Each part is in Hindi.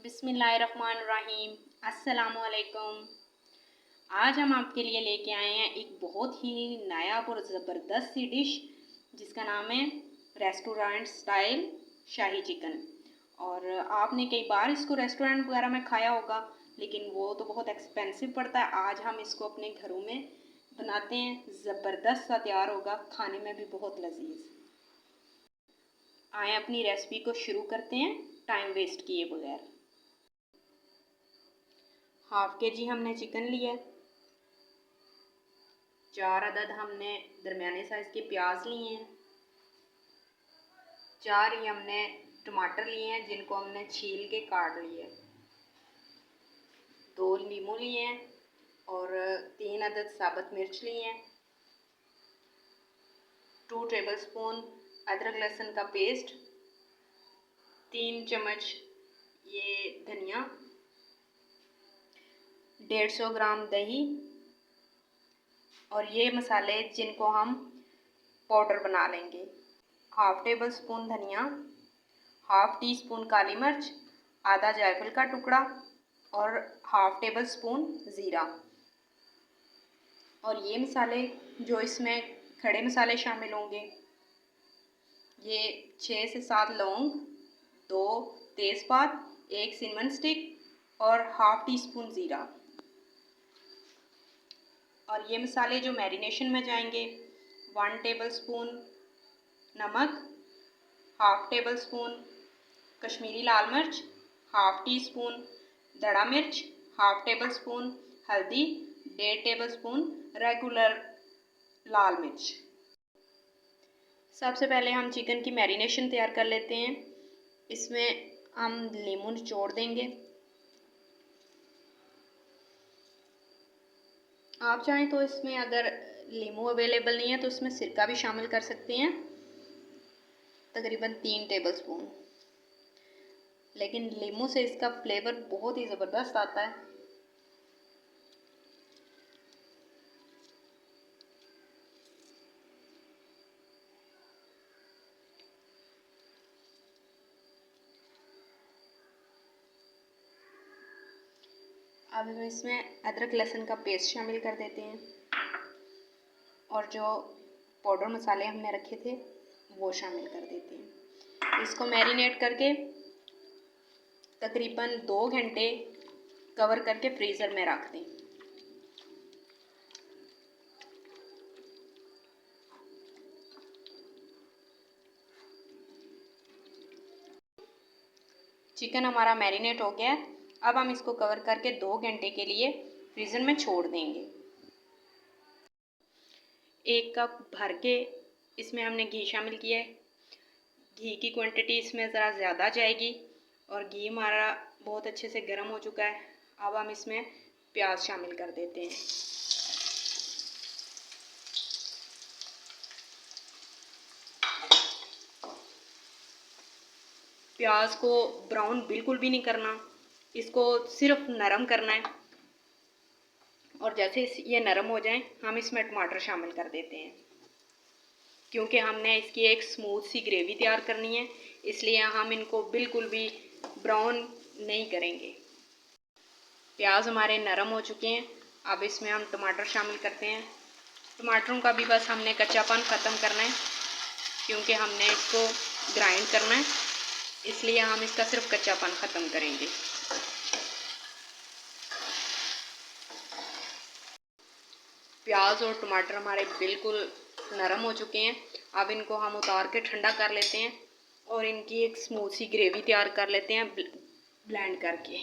बिस्मिल्लाहिर्रहमानिर्रहीम। अस्सलामुअलैकुम। आज हम आपके लिए लेके आए हैं एक बहुत ही नायाब और ज़बरदस्त सी डिश जिसका नाम है रेस्टोरेंट स्टाइल शाही चिकन। और आपने कई बार इसको रेस्टोरेंट वगैरह में खाया होगा, लेकिन वो तो बहुत एक्सपेंसिव पड़ता है। आज हम इसको अपने घरों में बनाते हैं, ज़बरदस्त सा तैयार होगा, खाने में भी बहुत लजीज। आए अपनी रेसिपी को शुरू करते हैं टाइम वेस्ट किए बगैर। हाफ के जी हमने चिकन लिया है। 4 अदद हमने दरमियाने साइज़ के प्याज लिए हैं। 4 ही हमने टमाटर लिए हैं जिनको हमने छील के काट लिया है। 2 नींबू लिए हैं और 3 अदद साबुत मिर्च लिए हैं। 2 टेबलस्पून अदरक लहसुन का पेस्ट। 3 चम्मच ये धनिया। 150 ग्राम दही। और ये मसाले जिनको हम पाउडर बना लेंगे। हाफ टेबल स्पून धनिया, हाफ टी स्पून काली मिर्च, आधा जायफल का टुकड़ा और हाफ टेबल स्पून ज़ीरा। और ये मसाले जो इसमें खड़े मसाले शामिल होंगे, ये 6 से 7 लौंग, 2 तेज़पात, 1 सिनेमन स्टिक और हाफ टी स्पून ज़ीरा। और ये मसाले जो मैरिनेशन में जाएंगे, 1 टेबल स्पून नमक, हाफ टेबल स्पून कश्मीरी लाल मिर्च, हाफ टी स्पून दड़ा मिर्च, हाफ टेबल स्पून हल्दी, 1.5 टेबल स्पून रेगुलर लाल मिर्च। सबसे पहले हम चिकन की मैरिनेशन तैयार कर लेते हैं। इसमें हम नींबू निचोड़ देंगे। आप चाहें तो इसमें अगर नींबू अवेलेबल नहीं है तो इसमें सिरका भी शामिल कर सकते हैं, तकरीबन 3 टेबल स्पून। लेकिन नींबू से इसका फ्लेवर बहुत ही ज़बरदस्त आता है। अब हम इसमें अदरक लहसुन का पेस्ट शामिल कर देते हैं और जो पाउडर मसाले हमने रखे थे वो शामिल कर देते हैं। इसको मैरिनेट करके तकरीबन 2 घंटे कवर करके फ्रीज़र में रख दें। चिकन हमारा मैरिनेट हो गया है। अब हम इसको कवर करके 2 घंटे के लिए फ्रीज़र में छोड़ देंगे। 1 कप भर के इसमें हमने घी शामिल किया है। घी की क्वांटिटी इसमें ज़रा ज़्यादा जाएगी और घी हमारा बहुत अच्छे से गर्म हो चुका है। अब हम इसमें प्याज शामिल कर देते हैं। प्याज को ब्राउन बिल्कुल भी नहीं करना, इसको सिर्फ नरम करना है। और जैसे ये नरम हो जाएं, हम इसमें टमाटर शामिल कर देते हैं। क्योंकि हमने इसकी एक स्मूथ सी ग्रेवी तैयार करनी है, इसलिए हम इनको बिल्कुल भी ब्राउन नहीं करेंगे। प्याज हमारे नरम हो चुके हैं। अब इसमें हम टमाटर शामिल करते हैं। टमाटरों का भी बस हमने कच्चापन ख़त्म करना है, क्योंकि हमने इसको ग्राइंड करना है, इसलिए हम इसका सिर्फ कच्चापन ख़त्म करेंगे। प्याज और टमाटर हमारे बिल्कुल नरम हो चुके हैं। अब इनको हम उतार के ठंडा कर लेते हैं और इनकी एक स्मूथ सी ग्रेवी तैयार कर लेते हैं ब्लेंड करके।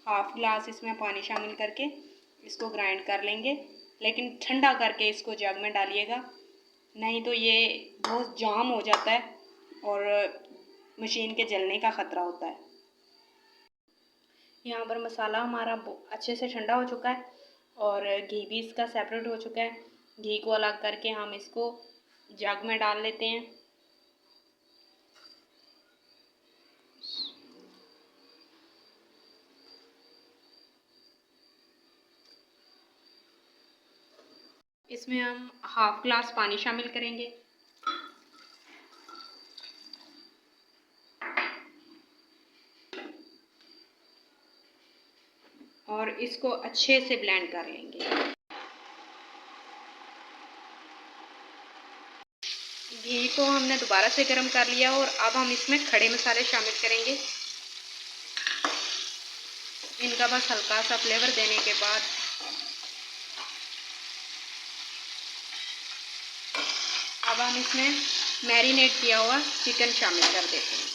हाफ गिलास इसमें पानी शामिल करके इसको ग्राइंड कर लेंगे, लेकिन ठंडा करके इसको जग में डालिएगा, नहीं तो ये बहुत जाम हो जाता है और मशीन के जलने का ख़तरा होता है। यहाँ पर मसाला हमारा अच्छे से ठंडा हो चुका है और घी भी इसका सेपरेट हो चुका है। घी को अलग करके हम इसको जग में डाल लेते हैं। इसमें हम हाफ ग्लास पानी शामिल करेंगे। इसको अच्छे से ब्लेंड कर लेंगे। घी को हमने दोबारा से गर्म कर लिया और अब हम इसमें खड़े मसाले शामिल करेंगे। इनका बस हल्का सा फ्लेवर देने के बाद अब हम इसमें मैरिनेट किया हुआ चिकन शामिल कर देते हैं।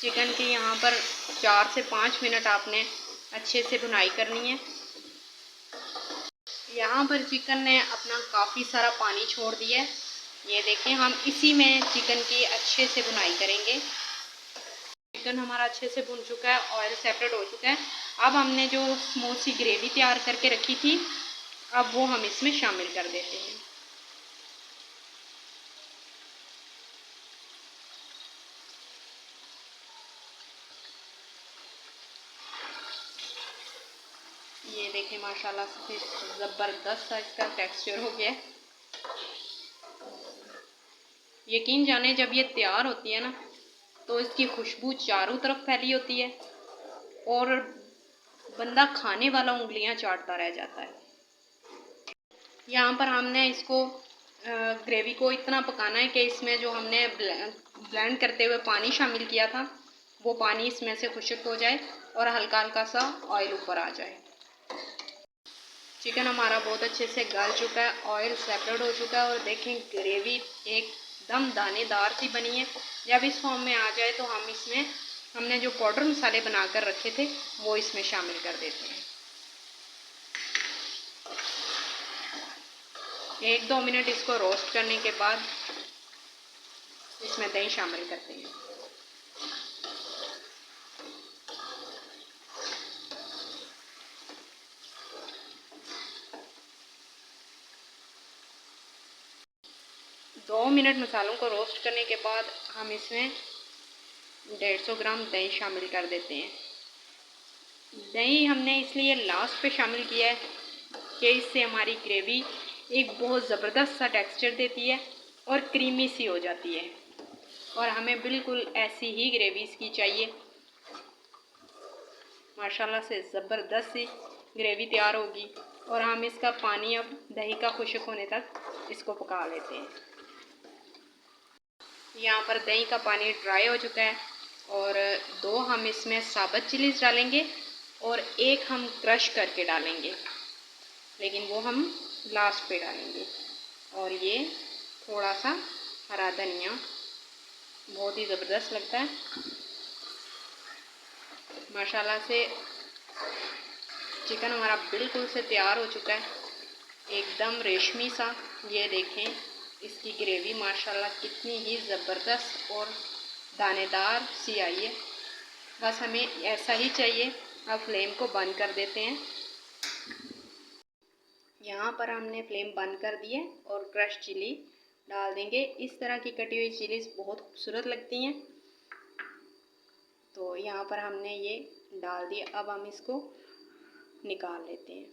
चिकन की यहाँ पर 4 से 5 मिनट आपने अच्छे से भुनाई करनी है। यहाँ पर चिकन ने अपना काफ़ी सारा पानी छोड़ दिया है। ये देखें, हम इसी में चिकन की अच्छे से भुनाई करेंगे। चिकन हमारा अच्छे से भुन चुका है, ऑयल सेपरेट हो चुका है। अब हमने जो स्मूथ सी ग्रेवी तैयार करके रखी थी, अब वो हम इसमें शामिल कर देते हैं। ये देखें, माशाल्लाह से ज़बरदस्त सा इसका टेक्सचर हो गया है। यकीन जाने जब ये तैयार होती है ना, तो इसकी खुशबू चारों तरफ फैली होती है और बंदा खाने वाला उंगलियां चाटता रह जाता है। यहाँ पर हमने इसको ग्रेवी को इतना पकाना है कि इसमें जो हमने ब्लेंड करते हुए पानी शामिल किया था, वो पानी इसमें से खुश्क हो जाए और हल्का हल्का सा ऑयल ऊपर आ जाए। चिकन हमारा बहुत अच्छे से गल चुका है, ऑयल सेपरेट हो चुका है और देखें ग्रेवी एकदम दानेदार सी बनी है। जब इस फॉर्म में आ जाए तो हम इसमें हमने जो पाउडर मसाले बनाकर रखे थे वो इसमें शामिल कर देते हैं। 1-2 मिनट इसको रोस्ट करने के बाद इसमें दही शामिल करते हैं। दो मिनट मसालों को रोस्ट करने के बाद हम इसमें 150 ग्राम दही शामिल कर देते हैं। दही हमने इसलिए लास्ट पे शामिल किया है कि इससे हमारी ग्रेवी एक बहुत ज़बरदस्त सा टेक्सचर देती है और क्रीमी सी हो जाती है और हमें बिल्कुल ऐसी ही ग्रेवी इसकी चाहिए। माशाल्लाह से ज़बरदस्त सी ग्रेवी तैयार होगी और हम इसका पानी अब दही का खुश्क होने तक इसको पका लेते हैं। यहाँ पर दही का पानी ड्राई हो चुका है और 2 हम इसमें साबुत चिलीज़ डालेंगे और 1 हम क्रश करके डालेंगे, लेकिन वो हम लास्ट पे डालेंगे। और ये थोड़ा सा हरा धनिया, बहुत ही ज़बरदस्त लगता है। माशाल्लाह से चिकन हमारा बिल्कुल से तैयार हो चुका है, एकदम रेशमी सा। ये देखें इसकी ग्रेवी माशाल्लाह कितनी ही ज़बरदस्त और दानेदार सी आई है। बस हमें ऐसा ही चाहिए। अब फ्लेम को बंद कर देते हैं। यहाँ पर हमने फ्लेम बंद कर दी है और क्रश चिली डाल देंगे। इस तरह की कटी हुई चिलीज़ बहुत खूबसूरत लगती हैं, तो यहाँ पर हमने ये डाल दिया। अब हम इसको निकाल लेते हैं।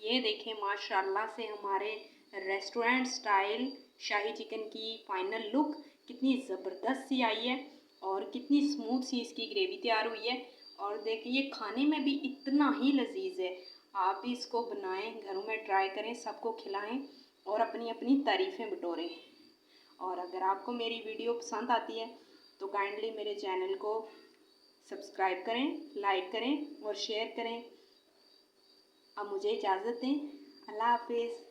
ये देखें, माशाल्लाह से हमारे रेस्टोरेंट स्टाइल शाही चिकन की फाइनल लुक कितनी ज़बरदस्त सी आई है और कितनी स्मूथ सी इसकी ग्रेवी तैयार हुई है। और देखिए ये खाने में भी इतना ही लजीज है। आप भी इसको बनाएं, घरों में ट्राई करें, सबको खिलाएं और अपनी अपनी तारीफ़ें बटोरें। और अगर आपको मेरी वीडियो पसंद आती है तो काइंडली मेरे चैनल को सब्सक्राइब करें, लाइक करें और शेयर करें। अब मुझे इजाज़त दें। अल्लाह हाफिज़।